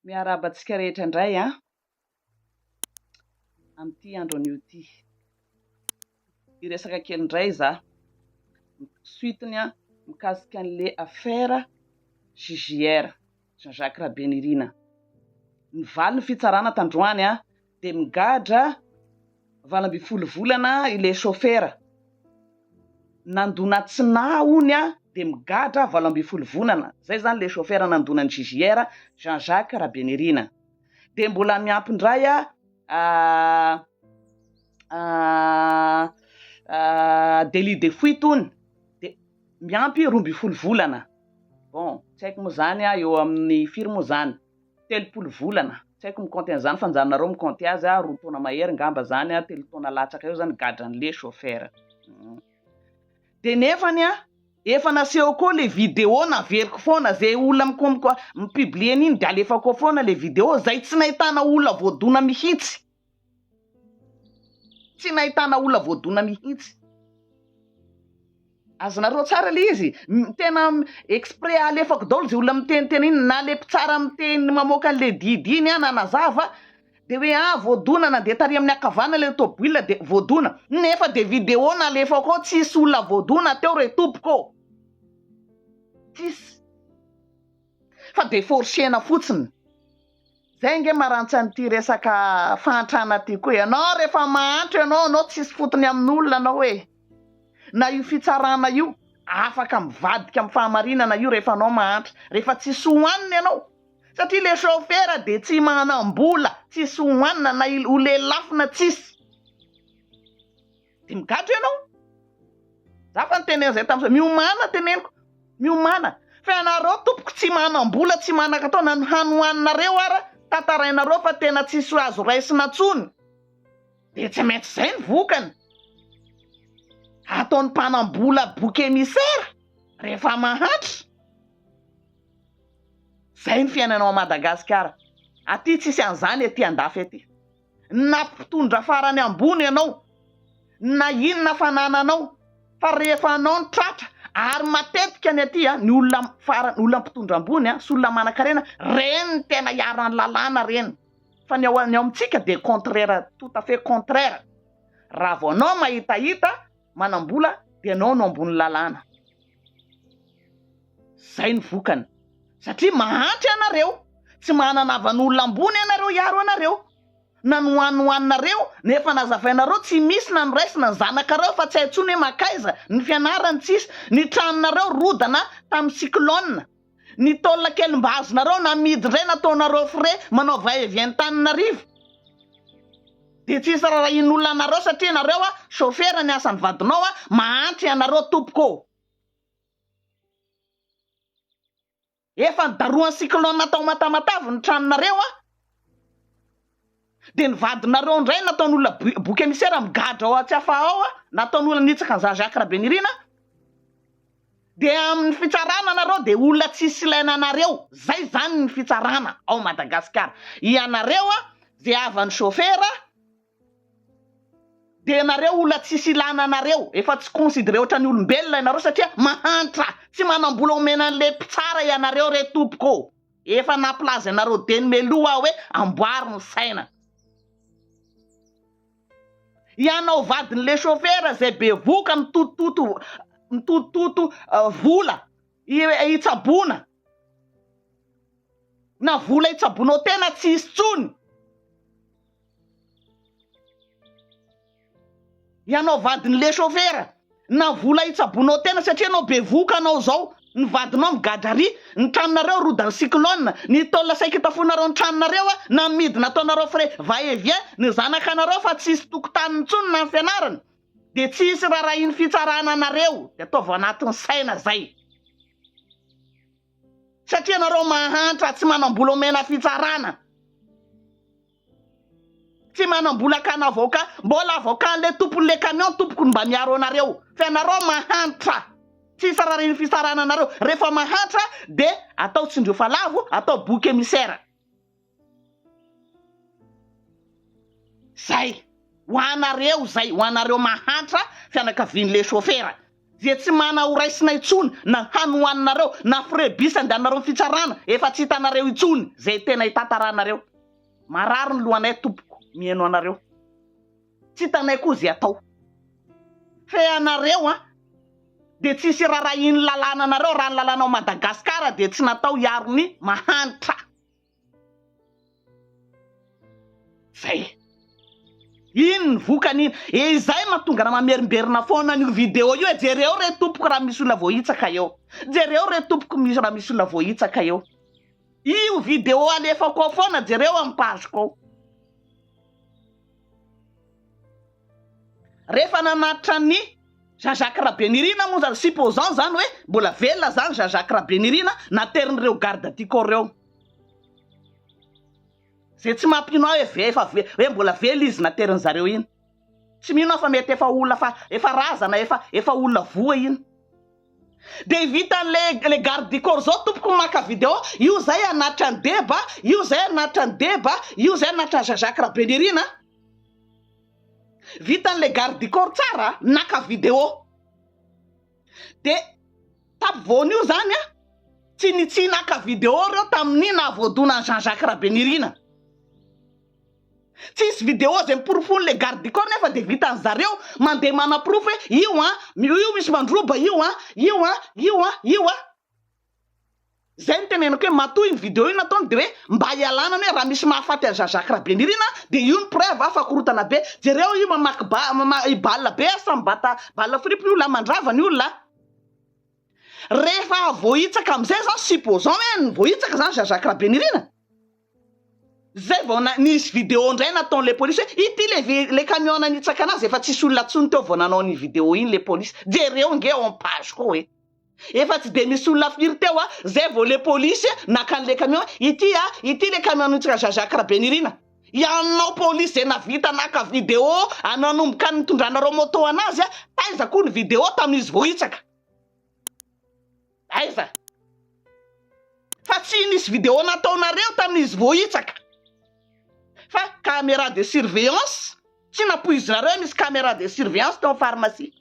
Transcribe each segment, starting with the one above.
Miarabantsika rehetra indray amin'ity andro anio ity. Hiresaka kely indray za suitiny mikasika an'ilay affaire JJR, Jean-Jacques Rabenirinina. Nivaly ny fitsarana tandroany dia migadra 20 volana ilay chauffeur. Nandona tsina hony dia migadra 20 volana. Zay zany ilay chauffeur nandonan'ny JJR, Jean-Jacques Rabenirinina. Dia mbola miampy indray délit de fuite ony dia miampy 12 volana. Bon, tsy haiko moa zany eo amin'ny firy moa zany 30 volana. Tsy haiko mikonty an'izany fa anjaranareo mikonty azy 2 taona mahery ngamba zany 3 taona latsaka eo zany gadran'ilay chauffeur. Dia nefany efa naseho koa le vidéo naveriko foana zay olona mipiblie an'iny dia alefako foana le vidéo zay tsy nahitana olona voadona mihitsy. Tsy nahitana olona voadona mihitsy. Azonareo tsara le izy, tena exprès alefako daholo zay olona miteniteny iny na le mpitsara miteny mamoaka an'le didiny nanazava dia hoe voadona nandeha tary amin'ny akavana le tômôbila dia voadona. Nefa dia vidéo nalefako ao tsisy olona voadona teo re tompoko. Tsisy. Fa dia forcena fotsiny. Zay nge marantsa an'ity resaka fahantrana ty koa. Ianao rehefa mahantro ianao tsisy fotony amin'olona anao hoe. Na io fitsarana io afaka mivadika amin'ny fahamarinana io rehefa anao mahantro. Rehefa tsisy hohanina ianao. Satria le chauffeur dia tsy manam-bola, tsisy hohanina na olelafina tsisy. Dia migadra ianao. Za fa niteny an'izay tamin'izay miomana teneniko. Miomana. Fa ianareo tompoko tsy manam-bola, tsy manan-katao na hanohaninareo ara tantarainareo fa tena tsisy azo raisina tsony. Dia tsy maintsy zay ny vokany. Ataon'ny mpanam-bola bouc émissaire rehefa mahatra. Zay ny fiainanao a Madagasikara. Aty tsisy an'izany ety andafy ety. Na mpitondra farany ambony ianao, na inona fanananao, fa rehefa anao ny tratra ary matetika ny aty ny olona olona mpitondra ambony sy olona manan-karena reny tena hiaran'ny lalàna reny. Fa ny ao amintsika dia contraire, tout à fait contraire. Raha vao anao mahitahita manam-bola dia anao no ambony lalàna. Zay ny vokany. Satria mahantry ianareo, tsy mananavan'olona ambony ianareo hiaro anareo. Na nohaninareo nefa nazavainareo tsy misy na noraisina ny zanakareo fa tsy haintsony hoe makaiza, ny fianarany tsisy, ny tranonareo rodana tamin'ny cyclone. Ny taolona kely mba azonareo namidy indray nataonareo frais manao va-et-vient Antananarivo. Dia tsisy raha in'olona anareo satria anareo chauffeur ny asan'ny vadinao mahantry anareo tompoko. Efa nidaroan'ny cyclone natao matamatavy ny tranonareo dia ny vadinareo indray nataon'olona bouc émissaire migadra ao Tsiafa ao nataon'olona nitsaka ny Jean-Jacques Rabenirinina. Dia amin'ny fitsarana anareo dia olona tsisy ilaina anareo. Zay zany ny fitsarana ao Madagasikara. Ianareo zay avan'ny chauffeur dia anareo olona tsisy ilana anareo. Efa tsy considéré ohatran'ny olombelona ianareo satria mahantra. Tsy manam-bola omena an'le mpitsara ianareo re tompoko. Efa naplaza anareo deny meloa hoe amboary ny saina. Ianao vadin'le chauffeur zay be voka mitototo vola itsabona. Na vola itsabonao tena tsisy tsony. Ianao vadin'le chauffeur na vola itsabonao tena satria anao be voka anao zao. Ny vadinao migadrary, ny tranonareo rodany cyclone, ny taolona saika tafonareo ny tranonareo na midy nataonareo frais va-et-vient ny zanakanareo fa tsisy tokotaniny tsony na ny fianarany. Dia tsisy raha iny fitsarana anareo. Dia ataovy anatin'ny saina zay. Satria anareo mahantra tsy manam-bola omena fitsarana. Tsy manam-bola kanavoka, mbola avokan'le tompon'le camion tompoko mba miaro anareo. Fa anareo mahantra. Tsisy raha iny fitsarana anareo. Rehefa mahantra dia atao tsindrofa lavo, atao bouc émissaire. Zay. Ho anareo zay, ho anareo mahantra fianakavian'le chauffeur. zay tsy mana ho raisina intsony na hanohaninareo na frebisa andehanareo fitsarana efa tsy hitanareo intsony zay tena hitantaranareo marary ny lohanay tompoko mihaino anareo tsy hitanay koa zay atao fe anareo de tsisy rara iny lalàna anareo raha ny lalànao Madagasikara de tsy natao hiaro ny mahanitra zay iny ny vokany iny izay mahatonga na mamerimberina foana ny video io jereo re tompoko raha misy olona voahitsaka eo jereo re tompoko misy raha misy olona voahitsaka eo io video alefako ao foana jereo amin'ny pageko ao rehefa nanatitra ny Jean-Jacques Rabenirina moa zany supposant zany hoe mbola velona zany Jean-Jacques Rabenirina naterin'ireo garde du corps reo zay tsy mampino hoe mbola vela izy naterin'ny zareo iny tsy mino fa mety efa olona efa razana efa olona voa iny de vita le garde du corps zao tompoko maka video io zay anatra ny débat io zay anatra ny débat io zay anatra Jean-Jacques Rabenirina vita le garde du corps tsara naka video de tapivony io zany tsy naka video reo tamin'ny nahavoadona Jean-Jacques Rabenirina tsisy video zay miporofony le garde du corps nefa de vitan'ny zareo mandeha manaprofo hoe io misy mandroba io zay ny tenenako hoe matoy ny video io nataony de hoe mba hialana hoe raha misy mahafaty a Jean-Jacques Rabenirina de io ny preuve afakorotana be jereo io mamaky balle be samy balle fripy olona mandrava ny olona rehefa voahitsaka amizay zany supposant hoe voahitsaka zany Jean-Jacques Rabenirina zay vao nisy video ndray nataon'le polisy hoe ity le camion nanitsaka anazy efa tsisy olona tsony teo vao nanao ny video iny le polisy jereo nge en page koa hoe efa tsy de misy olona firy teo zay vao le polisy nakan'le camion ity le camion nanitsaka Jean-Jacques Rabenirina ianao polisy zay navita naka video ananomboka ny tondranareo moto anazy taiza koa ny video tamin'izy voahitsaka aiza fa tsy nisy video nataonareo tamin'izy voahitsaka fa caméra de surveillance tsy napoizinareo misy caméra de surveillance tao pharmacie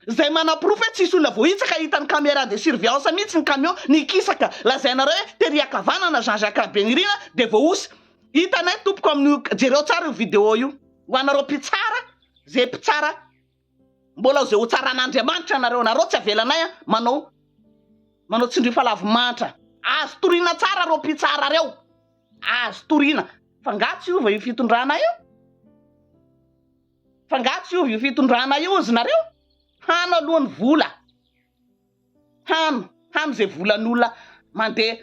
zay manaprofo hoe tsisy olona voahitsaka hitany caméra de surveillance mihitsy ny camion nikisaka lazainareo hoe teriakavanana Jean-Jacques Rabenirina de voaosy hitanay tompoko amin'ny jereo tsara io video io ho anareo mpitsara zay mpitsara mbola zay ho tsaran'Andriamanitra nareo tsy avelanay manao tsindry falavomantatra azo torina tsara reo mpitsara reo azo torina fa ngatsy io va io fitondrana io ozy nareo hano alohan'ny vola hano zay volan'olona mandeha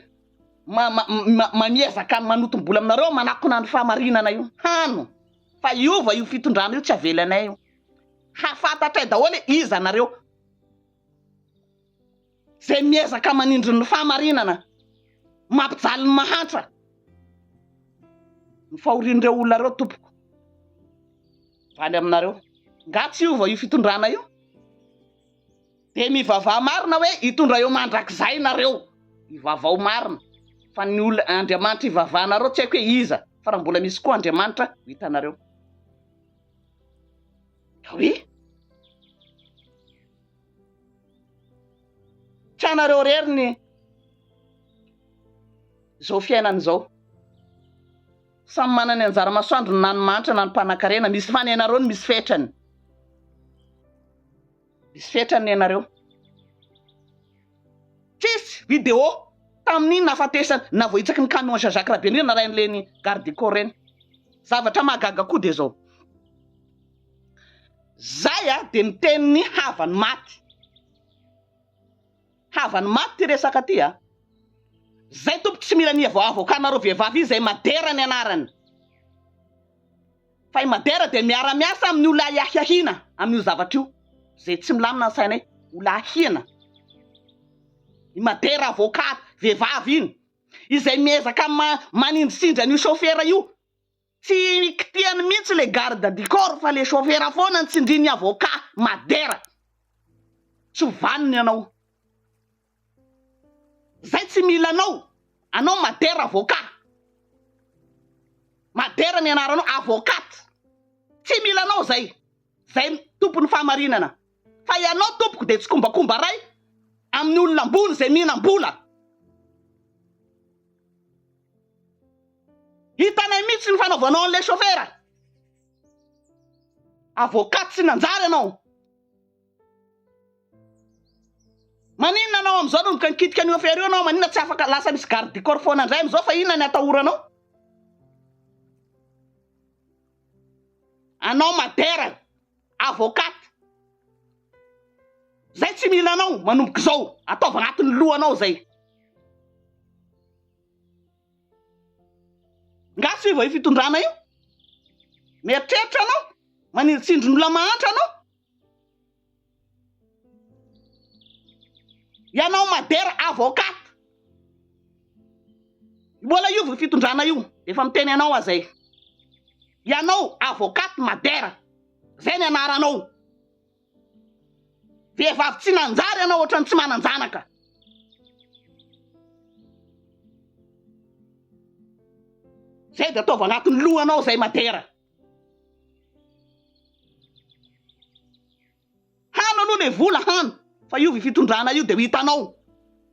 mamiezaka manotom-bola aminareo manakona ny fahamarinana io hano fa io va io fitondrana io tsy avelanay io hafantatray daholo iza nareo zay miezaka manindry ny fahamarinana mampijaly ny mahantra ny fahorin'ireo olona reo tompoko valy aminareo ngatsy io va io fitondrana io de mivavah marina hoe hitondra eo mandrakizay nareo ivavao marina fa ny olona Andriamanitra ivavahanareo tsy haiko hoe iza fa raha mbola misy koa Andriamanitra hitanareo oui tsy anareo reriny zao fiainan'izao samy manany anjara masoandro ny nanomanitra na ny mpanan-karena misy fany ianareo ny misy fetrany ianareo tsisy video tamin'iny nafatesany na voahitsaky ny camion Jean-Jacques Rabenirina raha n'leny garde du corps reny zavatra mahagaga koa de zao zay de miteniny havany maty ty resaka ty zay tompoko tsy mila ny avokanareo vehivavy zay madera ny anarany fa i madera de miara-miasa amin'ny olona hiahina amin'io zavatra io zay tsy milamina ny sainay olona ahina i madera avokat vehivavy iny izay miezaka manindrisindra an'io chauffeur io tsy kitiany mihitsy le garde du corps fa le chauffeur foana ny tsindriny avocat madera tsy vaniny anao zay tsy mila anao madera avocat madera ny anaranao avocat tsy mila anao zay zay tompony fahamarinana fa ianao tompoko de tsy kombakomba ray amin'ny olona ambony zay mihinam-bola. Hitanay mihitsy ny fanaovanao an'le chauffeur. Avocat tsy nanjary ianao. Maninona anao am'izao no ka nikitika ny chauffeur io anao, maninona tsy afaka lasa misy garde du corps foana andray am'izao fa inona ny atahoranao? Anao madera, avocat. Zay tsy mila anao manomboka zao, ataova agnatin'ny lohanao zay. Ngasy vao fitondrana io. Mieritreritra anao, manitsindry ny olona mahantra anao. Ianao madera avocat. Mbola io vao fitondrana io, efa miteny anao azay. Ianao avocat madera. Zay ny anaranao. Vehivavy tsy nanjary ianao ohatrany tsy mananjanaka. Zay de ataova agnatin'ny lohanao zay madera. Hano aloha le vola hano. Fa io fitondrana io de ho hitanao.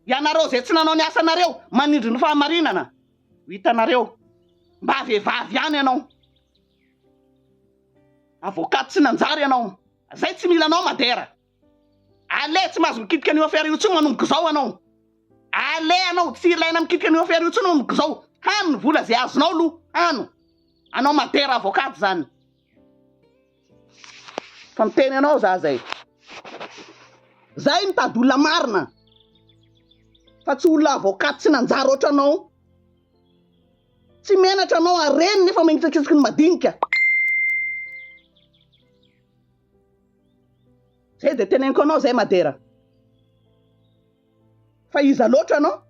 Ianareo zay tsy nanao ny asanareo manindry ny fahamarinana. Ho hitanareo. Mba vehivavy ihany ianao. Avocat tsy nanjary ianao. Zay tsy mila anao madera. Ale tsy mahazo mikitika ny affaire io tsy manomboka zao anao. Ale anao tsy ilaina mikitika ny affaire io tsy manomboka zao. Hano ny vola zay azonao aloha. Hano. Anao madera avocat zany. Fa miteny anao za zay. Zay mitady olona marina. Fa tsy olona avocat tsy nanjary oatra anao. Tsy menatra anao areny nefa magnitsikitsiky ny madinika. Zay de teneniko anao zay madera. Fa iza loatra anao.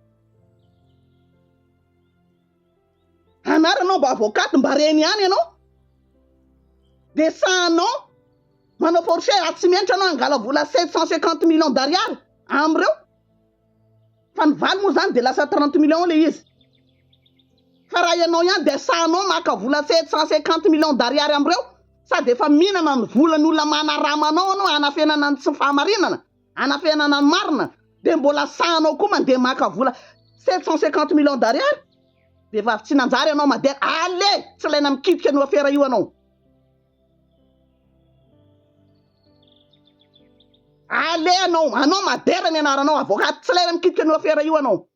Anaranao mba avocat mba reny ihany ianao. De sahanao manao forfait aty tsy menatra anao angala vola 750 millions d'ariary amreo. Fa ny valy moa zany de lasa 30 millions le izy. Fa raha ianao ihany de sahanao maka vola 750 millions d'ariary amreo. Sady efa mihinana ny volan'ny olona manaramanao anao anafenana ny tsy fahamarinana, anafenana ny marina, de mbola sahanao koa mandeha maka vola 750 millions d'ariary. Vehivavy tsy nanjary anao madera. Ale tsy ilaina mikitika ny affaire io anao. Ale anao madera ny anaranao avocat tsy ilaina mikitika ny affaire io anao.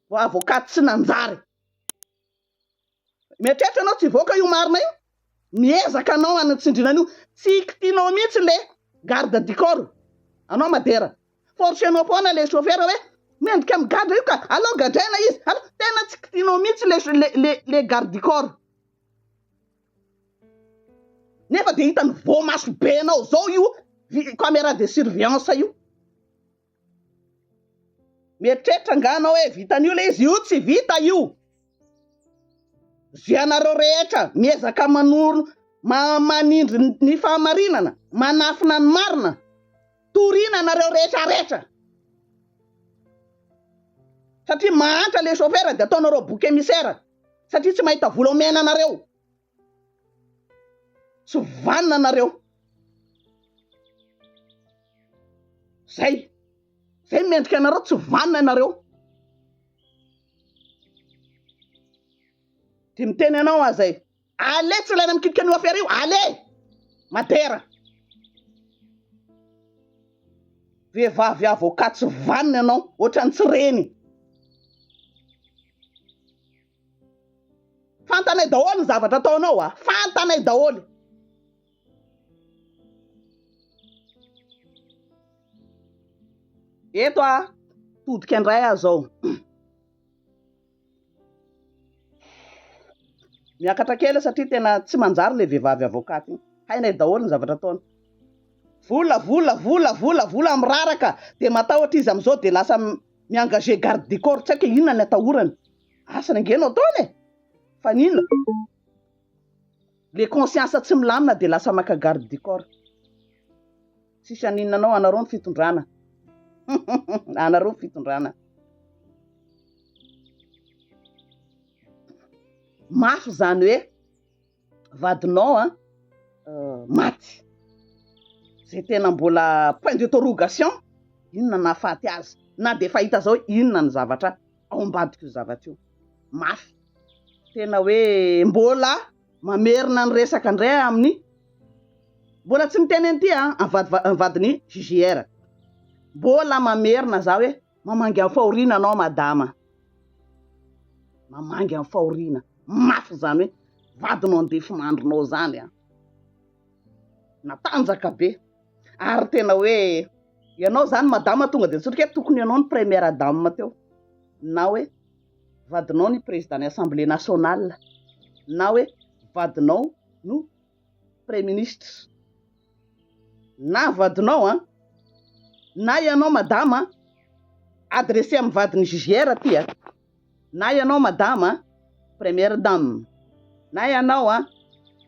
Ho avocat tsy nanjary. Mieritreritra anao tsy voaka io marina io. Miezaka anao anatsindrinana io. Tsy kitianao mihitsy le garde du corps. Anao madera. Forcenao foana le chauffeur hoe mendrika amin'ny gadra io ka. Allo gadraina izy. Allo tena tsy kitianao mihitsy le garde du corps. Nefa de hitany voamaso be anao zao io. Caméra de surveillance io. Mieritreritra nga anao hoe vitan'io le izy. Io tsy vita io. Zianareo rehetra miezaka manindry ny fahamarinana, manafina ny marina. Torina nareo rehetra. Satria mahantra le chauffeur de ataonareo bouc émissaire. Satria tsy mahita vola omena nareo. Tsy vanina nareo. Zay mendrika anareo tsy vanina nareo. Ty miteny anao azay. Ale tsy ilaina mikitika ny affaire io. Ale madera. Vehivavy avocat tsy vanina anao ohatrany tsy reny. Fantanay daholo ny zavatra ataonao fantanay daholo. Eto todika andray azao. Miakatra kely satria tena tsy manjary le vehivavy avocat iny. Hainay daholo ny zavatra ataony. Vola miraraka de matahotra izy am'izao de lasa miengagé garde du corps. Tsy haiko inona ny atahorany. Asany angenao ataony. Fa ninona? Le conscience tsy milamina de lasa maka garde du corps. Sisy aninona anao anareo ny fitondrana. Anareo ny fitondrana. Mafy zany hoe vadinao maty. zay tena mbola point d'interrogation, inona nahafaty azy na de fahita zao inona ny zavatra ao ambadika io zavatra io. Mafy tena hoe mbola mamerina ny resaka indray amin'ny mbola tsy miteny an'ity vadiny JR. Mbola mamerina za hoe mamangy amin'ny fahoriana anao madama, mamangy amin'ny fahoriana. Mafy zany hoe vadinao andefimandronao zany natanjaka be. Ary tena hoe ianao zany madama tonga de tsotrika tokony ianao ny première dame teo, na hoe vadinao ny président ny assemblée nationale, na hoe vadinao no premier ministre, na vadinao na ianao madama adressé amin'ny vadiny JR aty na ianao madama première dame, na ianao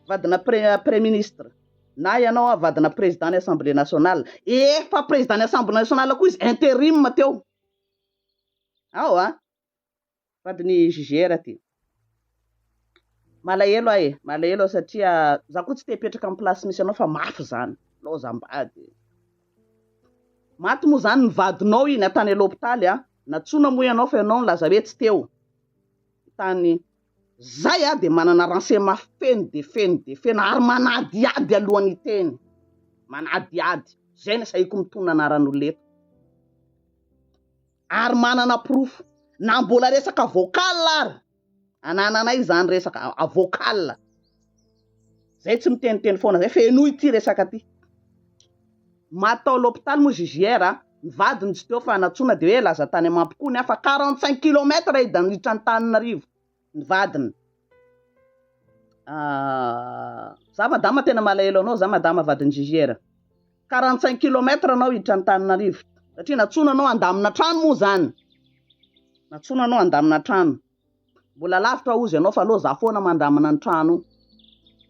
vadina premier ministre, na ianao vadina président ny assemblée nationale. Efa président ny assemblée nationale koa izy intérim teo ao vadiny JR aty. Malahelo malahelo satria za koa tsy te hipetraka amin'ny place misy anao fa mafy zany lozam-bady. Maty moa zany ny vadinao iny atany l'hôpitaly natsona moa ianao fa ianao nilaza hoe tsy teo tany zay de manana renseignement feno de feno ary manadiady alohan'ny teny, manadiady zay ny saiko mitona anaran'olona eto, ary manana proof na mbola resaka vocal ary anananay zany resaka vocal zay tsy miteniteny foana zay feno ity resaka ty. Matao l'hôpital moa JR ny vadiny tsy teo fa natsona de hoe laza tany Mampikony fa 45 km idandritra ny Tananarivo ny vadiny. Za madama tena malahelo anao, za madama vadiny JR 45 km anao iditra ny Tananarivo satria natsona anao andamina trano moa zany, natsona anao andamina trano. Mbola lavitra ozy anao fa aloha za foana mandamina ny trano.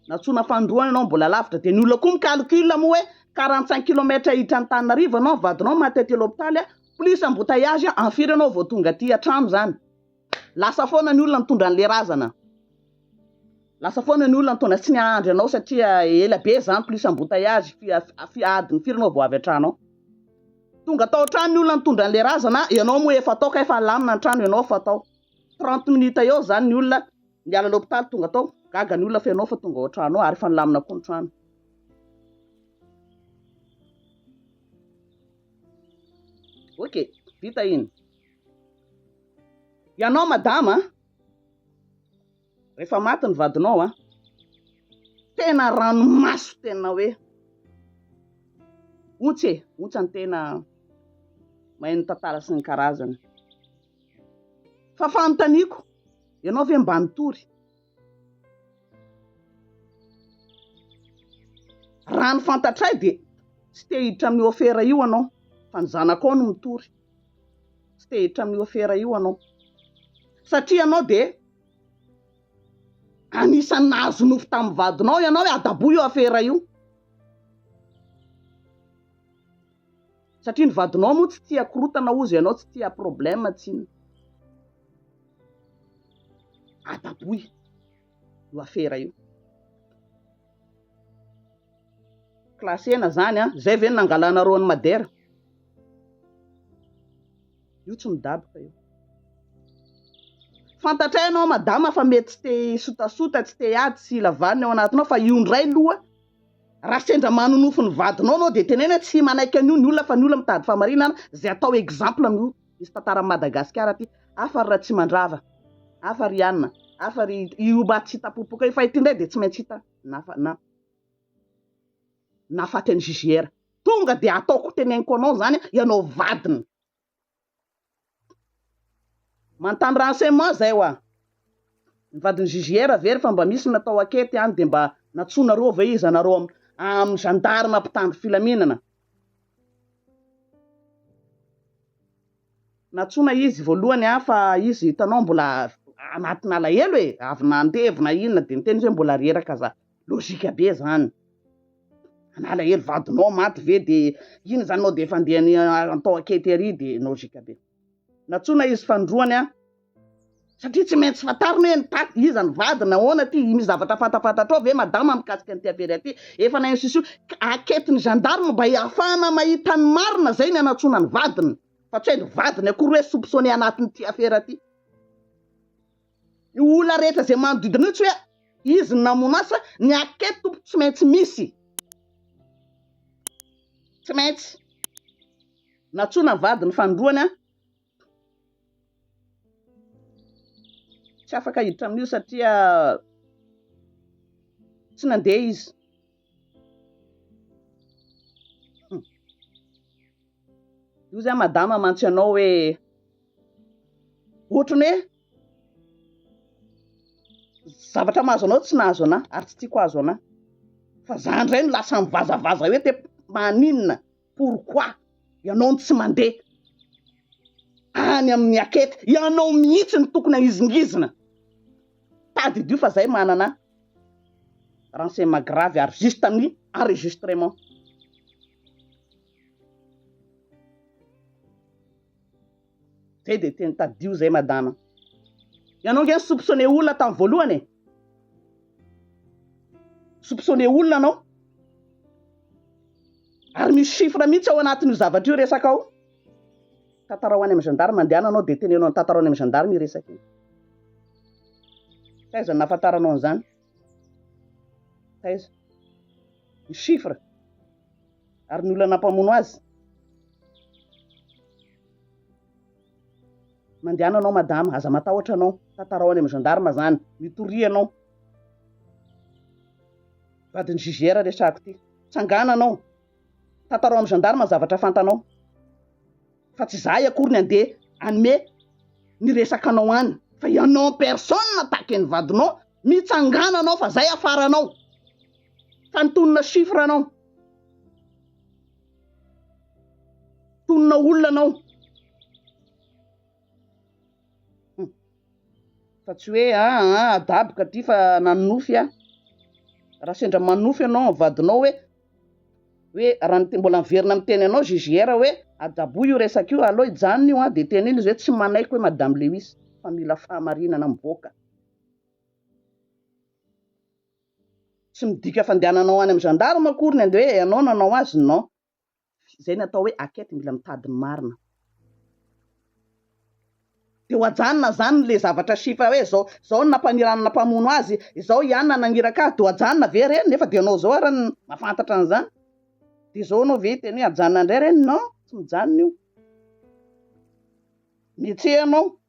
Natsona fandroana anao mbola lavitra de ny olona koa micalcule moa hoe 45 km iditra ny Tananarivo anao vadinao matety l'hôpital plus embouteillage en firy anao vao tonga aty atrano zany. Lasa foana ny olona mitondra an'le razana, lasa foana ny olona mitondra tsy niandry anao satria ela be zany plus embouteillage adiny firy anao vao avy atrano. Tonga tao trano ny olona mitondra an'le razana, ianao moa efa tao ka efa lamina ny trano, ianao fa tao 30 minutes eo zany ny olona miala l'hôpital tonga tao gaga ny olona fa ianao fa tonga ao trano ary fa nilamina koa ny trano. Ok, vita iny. Ianao madama rehefa maty ny vadinao tena ranomaso, tena hoe ontsy ny tena maheno tantara sy ny karazany. Fa fanontaniako, ianao ve mba nitory? Raha ny fantatray de tsy te hiditra amin'ny ofera io anao, fa ny zanakao no mitory. Tsy te hiditra amin'ny ofera io anao satria anao de anisan'ny nahazo nofo tamin'ny vadinao ianao hoe adaboy io afera io. Satria ny vadinao moa tsy tia korotana ozy ianao tsy tia problème tsiny. Adaboy io afera io. Klasena zany zay ve nangalana rony madera. Io tsy midaboka io. Fantatray anao madama fa mety tsy te sotasota, tsy te ady sy lavanina ao anatinao fa io ndray loha raha sendra manonofo ny vadinao anao de tenena tsy manaiky an'io ny olona fa ny olona mitady famarinana zay atao exemple amin'io. Misy tantara Madagasikara ty afa raha tsy mandrava, afa ry anina, afa ry ioba tsy hitapopoka io fa ity ndray de tsy maintsy hita na faty an'ny JR. Tonga de ataoko teneniko anao zany ianao vadiny. Mantany renseignement zay ny vadiny JR very fa mba misy natao akety de mba natsonareo ve izy anareo amin'ny gendarme mpitandro filaminana. Natsona izy voalohany fa izy hitanao mbola anatina alahelo avy nandevina inona de niteny hoe mbola reraka za. Logika be zany. Analahelo vadinao maty ve de iny zany anao de efa andehany atao akety ary de logika be. Natsona izy fandroany satria tsy maintsy fantarina hoe nitaky iza ny vadina ahoana ty misy zavatra fantafantatra ao ve madama mikasika an'ity affaire aty efa nainsiso aketiny gendarme mba hiafahana mahita ny marina zay ny anatsona ny vadiny fa tsy hoe ny vadiny akory hoe soupçonné anatin'ity affaire aty io olona rehetra zay manodidina io tsy hoe izy ny namono asa ny akety tompo tsy maintsy misy tsy maintsy natsona ny vadiny fandroany tsy afaka hiditra amin'io satria tsy nandeha izy io zay madama mantsy anao hoe ohatrany hoe zavatra mahazo anao tsy nahazo ana ary tsy tiako azo ana fa zandray no lasa mivazavaza hoe te maninona pourquoi ianao ny tsy mandeha any amin'ny akety ianao mihitsy ny tokony ahizingizina tady dio fa zay manana renseignement grave ary juste amin'ny enregistrement zay de teny tadio zay madama ianao nge soupçonné olona tamin'ny voalohany soupçonné olona anao ary misy chiffre mihitsy ao anatin'io zavatra io resaka ao tantarao any amin'ny gendarme mandehana anao de tenenao ny tantarao any amin'ny gendarme resaka taiza nafantaranao an'izany taiza ny chiffre ary ny olona nampamono azy mandehana anao madama aza matahotra anao tantarao any amin'ny gendarme zany mitory anao vadiny jugière resako ty tsangana anao tantarao amin'ny gendarme zavatra fantanao fa tsy zahay akory ny andeha anome ny resaka anao any fa ianao personne ataky ny vadinao mitsangana anao fa zay afara anao fa nitonona chiffre anao tonona olona anao fa tsy hoe adaboka ty fa nanofy raha sendra manofy anao vadinao hoe raha mbola miverina miteny anao jugière hoe adabo io resaka io aloha ijanona io de teny iny izy hoe tsy manaiky hoe madame Lewis fa mila fahamarinana mivoaka tsy midika fandehananao any amin'ny gendarme akory ny andeha hoe ianao nanao azy non zay ny atao hoe akety mila mitady ny marina de ho ajanona zany le zavatra chiffre hoe zao nampanirana nampamono azy izao ihany nanangiraka azy de ho ajanona ve reny nefa de anao zao ary mafantatra an'izany de zao anao ve teny hoe ajanona indray reny non tsy mijanona io mietsehanao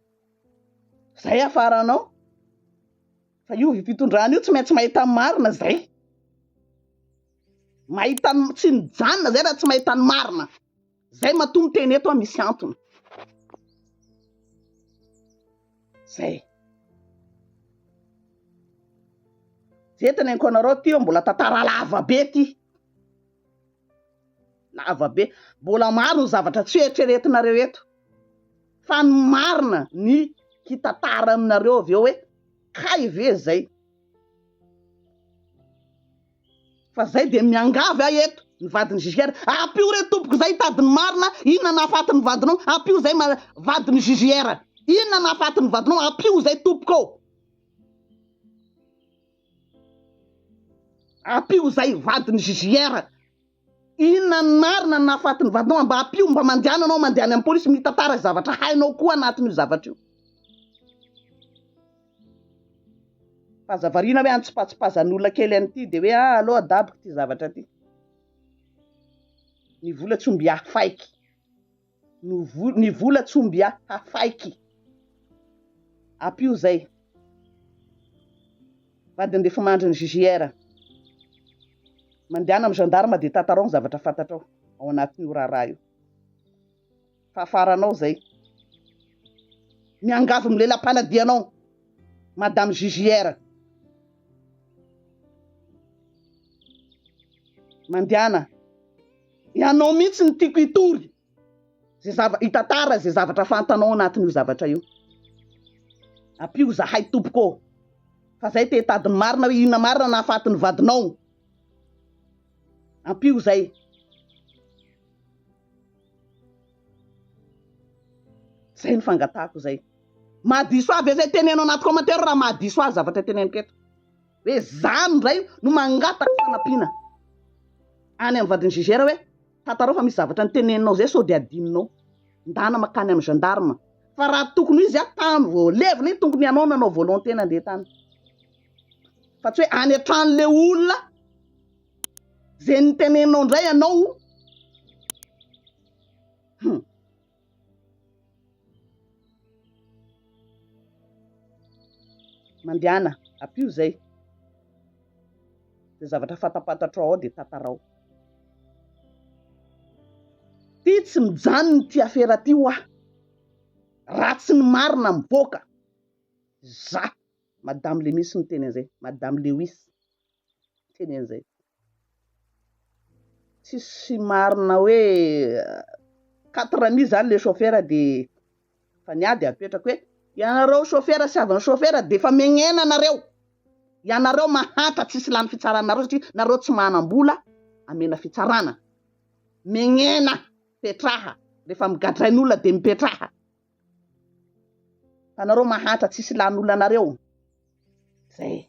zay afaranao fa io fitondrana io tsy maintsy mahita ny marina zay mahita tsy mijanona zay raha tsy mahita ny marina zay matommy teny eto misy antony zay zetiny anko anareo ty mbola tantara lava be ty lava be mbola maro ny zavatra tsy eritreretinareo eto fa ny marina ny hitantara aminareo avy eo hoe kay ve zay fa zay de miangavy eto ny vadiny jugière apio re tompoko zay tady ny marina inona nahafaty ny vadinao apio zay vadiny jugière inona nahafaty ny vadinao apio zay tompoko apio zay vadiny jugière inona ny marina nahafaty ny vadinao mba apio mba mandehana anao mandehana amin'ny polisy mitantara zavatra hainao koa anatin'io zavatra io fazavarina hoe antsipatsipazan'olona kely an'ity de hoe aloha adaboko ty zavatra ty ny vola tsy omby hafaiky ny vola tsy omby hafaiky apio zay vadiny rehefa mandry ny jugière mandehana amin'ny gendarme de tantarao ny zavatra fantatrao ao anatin'io raharaha io fa afaranao zay miangavy amin'ny lelam-panadianao madame jugière mandehana ianao mihitsy ny tiako hitory hitantara zay zavatra fantanao anatin'io zavatra io apio zahay tompoko fa zay te hitadiny marina hoe inona marina nahafaty ny vadinao apio zay zay ny fangatahako zay mahadiso avy zay tenenao anaty commentaire raha mahadiso azy zavatra teneniko eto hoe zany ndray no mangataka fanampiana any amin'ny vadiny jugera hoe tatarao fa misy zavatra nyteneninao zay sao de adininao ndana makany amin'ny gendarme fa raha tokony izy tamy levina iny tokony ianao nanao volonté nandeha tany fa tsy hoe any an-trano le olona zay nyteneninao ndray ianao mandiana apio zay de zavatra fatapatatra ao de tatarao ty tsy mijanony ty afera ty ho ratsy ny marina mivoaka za madame le misy miteny an'izay madame Lewis teny an'izay tsisy marina hoe 4 zany le chauffeur de fa niady apetraka hoe ianareo chauffeur sy avana chauffeur de fa megnena nareo ianareo mahata tsisy lany fitsaranareo satria nareo tsy manam-bola amena fitsarana megnena petraha rehefa migadrain'olona de mipetraha fa nareo mahata tsisy lan'olona nareo zay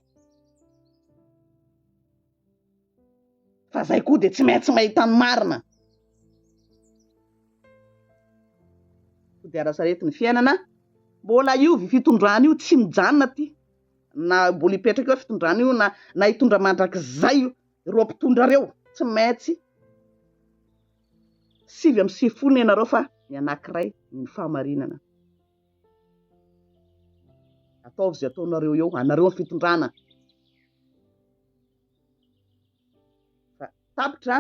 fa zay koa de tsy maintsy mahita ny marina de arasarety ny fiainana mbola io fitondrana io tsy mijanona ty na mbola ipetraka eo fitondrana io na hitondra mandrakizay ireo mpitondra reo tsy maintsy 7 ianareo fa ny anankiray ny fahamarinana ataovy zay ataonareo eo anareo ny fitondrana fa tapitra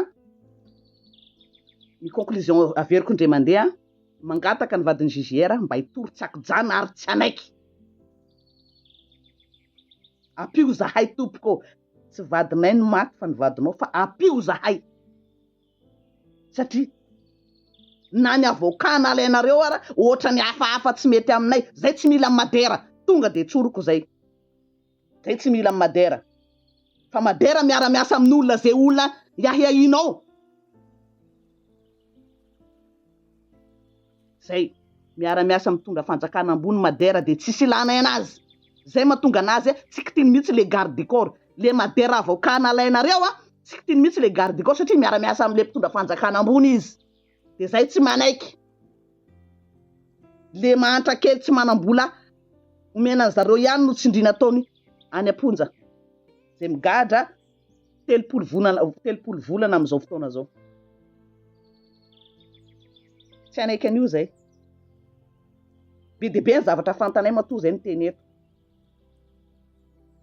ny conclusion averiko indray mandeha mangataka ny vadiny JGR mba hitory tsakijana ary tsy anaiky apio zahay tompoko tsy vadinay no maty fa ny vadinao fa apio zahay satria na ny avocat nalainareo ara ohatra ny hafahafa tsy mety aminay zay tsy mila madera tonga de tsoroko zay tsy mila madera fa madera miara-miasa amin'olona zay olona yahiahinao zay miara-miasa mitondra fanjakana ambony madera de tsisy ilana anazy zay mahatonga anazy tsy kitiny mihitsy le garde du corps le madera avocat nalainareo tsy kitiny mihitsy le garde du corps satria miara-miasa amin'le mpitondra fanjakana ambony izy de zay tsy manaiky le mahantra kely tsy manam-bola omena zareo ihany no tsindrina taony any amponja zay migadra 30 volana am'izao fotoana zao tsy anaiky an'io zay be de be ny zavatra fantanay matoa zay niteny eto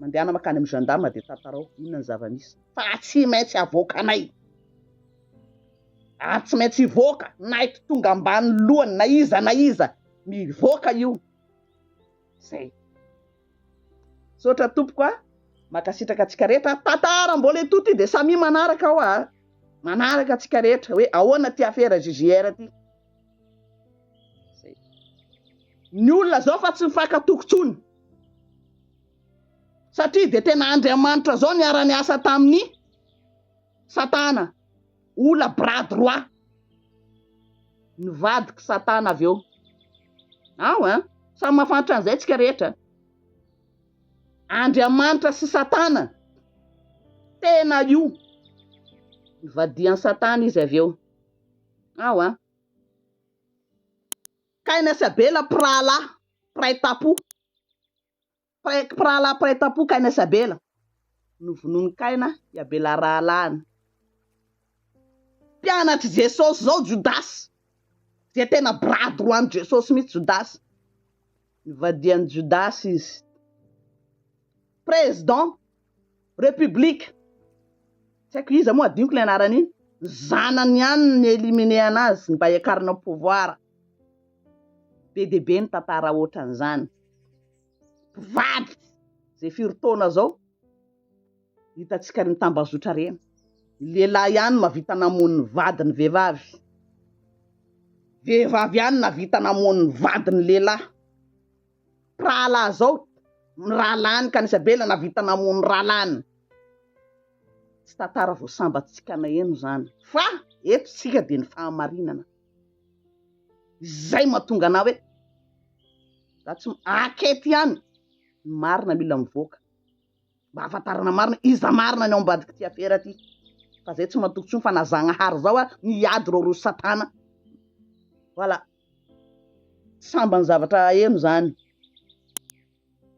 mandehana makany amin'ny gendarme de tatarao inona ny zava-misy fa tsy maintsy avoakanay ary tsy maintsy ivoaka naito tonga ambany lohany na iza mivoaka io zay sotra tompoko makasitraka atsika rehetra tantara mbola etoty de samy manaraka ao manaraka atsika rehetra hoe ahoana ty afera JGR ty zay ny olona zao fa tsy mifankatokontsony satria de tena Andriamanitra zao niara-ny asa tamin'ny Satana ola bras droit nivadiky Satana avy eo samy mafantatra an'izay tsika rehetra Andriamanitra sy Satana tena io nivadian'ny Satana izy avy eo kaina sabela prala praitapo prala praitapo kaina sabela novonoiny kaina iabela rahalany mpianatry Jesosy zao Jodasy zay tena bras droit ny Jesosy mihitsy Jodasy nivadian'ny Jodasy izy président république tsy haiko iza moa adiniko le anarany iny zanany ihany ny éliminer anazy mba hiakarina pouvoir be de be ny tantara ohatran'izany mpivady zay firotaona zao hitatsika ny tambazotra reny lehilahy ihany mavita namony ny vadiny vehivavy ihany navita namony ny vadiny lehilahy prala zao rahalany kanisabela navita namony rahalany tsy tantara voasambatsika na eno zany fa eto tsika de ny fahamarinana izay mahatonga na hoe za tsy akety ihany marina mila mivoaka mba ahafantarana marina iza marina ny ao ambadika ty afera ty fa zay tsy matokotsony fa nazagnahary zao a miady ro roso satana voilà sambany zavatra eno zany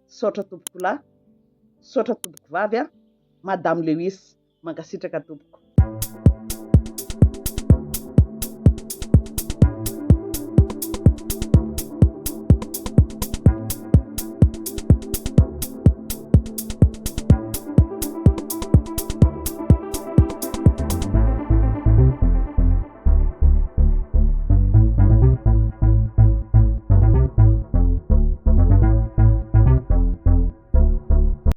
saotra tompoko lahy saotra tompoko vavy a madame Lewis mankasitraka tompoko